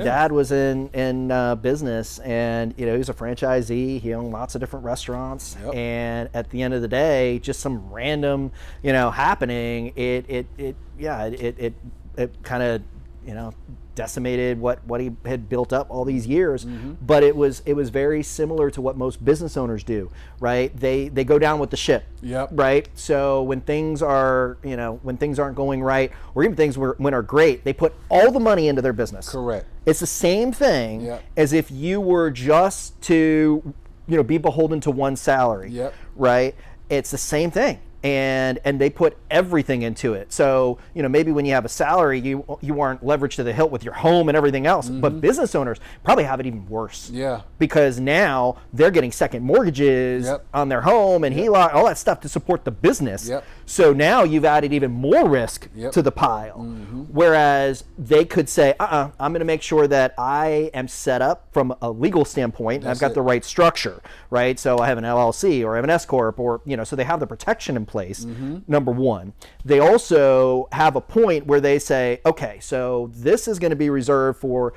dad was in business, and he was a franchisee. He owned lots of different restaurants, and at the end of the day, just some random happening, it kind of decimated what he had built up all these years. But it was very similar to what most business owners do, right? They go down with the ship, right? So when things are when things aren't going right, or even things when are great, they put all the money into their business. Correct. It's the same thing as if you were just to be beholden to one salary, right? It's the same thing. And they put everything into it. So maybe when you have a salary, you aren't leveraged to the hilt with your home and everything else. But business owners probably have it even worse. Yeah. Because now they're getting second mortgages on their home and HELOC, all that stuff to support the business. So now you've added even more risk to the pile. Whereas they could say, I'm going to make sure that I am set up from a legal standpoint. I've got the right structure, right? So I have an LLC or I have an S corp, or so they have the protection in place. Number one, they also have a point where they say, okay, so this is going to be reserved for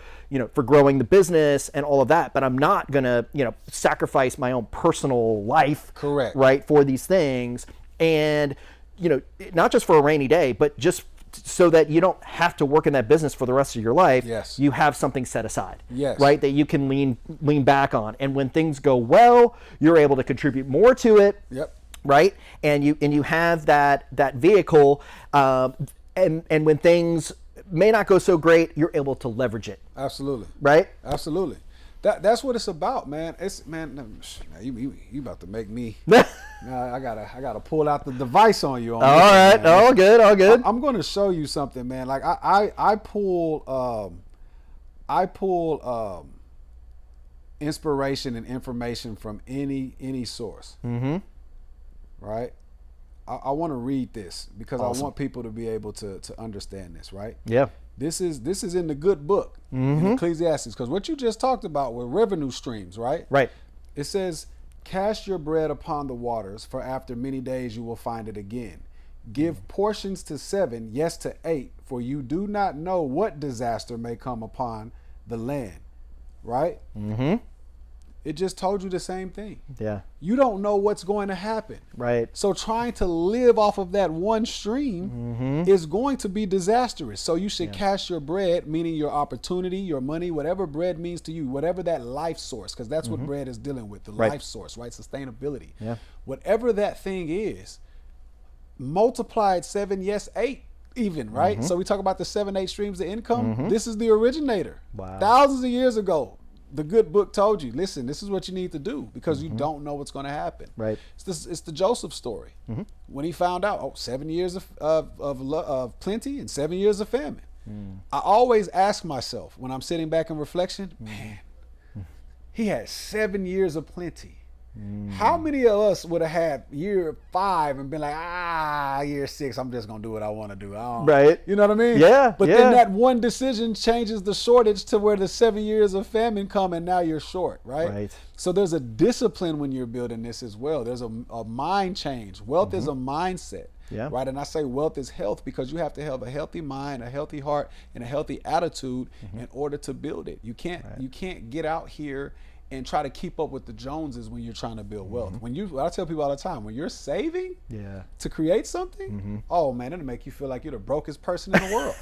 for growing the business and all of that, but I'm not going to sacrifice my own personal life, right, for these things. And not just for a rainy day, but just so that you don't have to work in that business for the rest of your life. You have something set aside, right, that you can lean back on, and when things go well, you're able to contribute more to it. Right, and you have that vehicle, and when things may not go so great, you're able to leverage it. Absolutely. Right. Absolutely. That's what it's about, man. You about to make me. I gotta pull out the device on you. All right. All good. I'm going to show you something, man. Like I pull inspiration and information from any source. Right? I want to read this because I want people to be able to understand this, right? This is in the good book, in Ecclesiastes, because what you just talked about were revenue streams, right? It says, cast your bread upon the waters, for after many days you will find it again. Give portions to 7, yes to 8, for you do not know what disaster may come upon the land, right? It just told you the same thing. You don't know what's going to happen. So trying to live off of that one stream is going to be disastrous. So you should cast your bread, meaning your opportunity, your money, whatever bread means to you, whatever that life source, because that's what bread is dealing with, the life source, right? Sustainability. Whatever that thing is, multiplied 7, yes, 8 even, right? So we talk about the 7, 8 streams of income. This is the originator. Thousands of years ago. The good book told you, listen, this is what you need to do because you don't know what's going to happen. It's the Joseph story. When he found out, 7 years of plenty and 7 years of famine. I always ask myself when I'm sitting back in reflection, man, he had 7 years of plenty. How many of us would have had year 5 and been like, year 6, I'm just going to do what I want to do. You know what I mean? But then that one decision changes the shortage to where the 7 years of famine come and now you're short, right? So there's a discipline when you're building this as well. There's a mind change. Wealth is a mindset, right? And I say wealth is health because you have to have a healthy mind, a healthy heart, and a healthy attitude in order to build it. You can't get out here and try to keep up with the Joneses when you're trying to build wealth. I tell people all the time, when you're saving to create something, oh man, it'll make you feel like you're the brokest person in the world.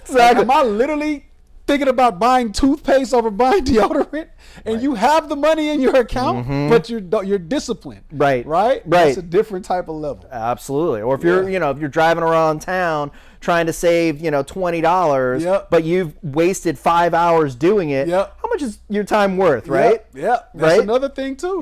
Like, am I literally thinking about buying toothpaste over buying deodorant? And you have the money in your account, but you're disciplined. Right. It's a different type of level. Absolutely. Or if you're if you're driving around town trying to save $20, but you've wasted 5 hours doing it, how much is your time worth, right? That's another thing too.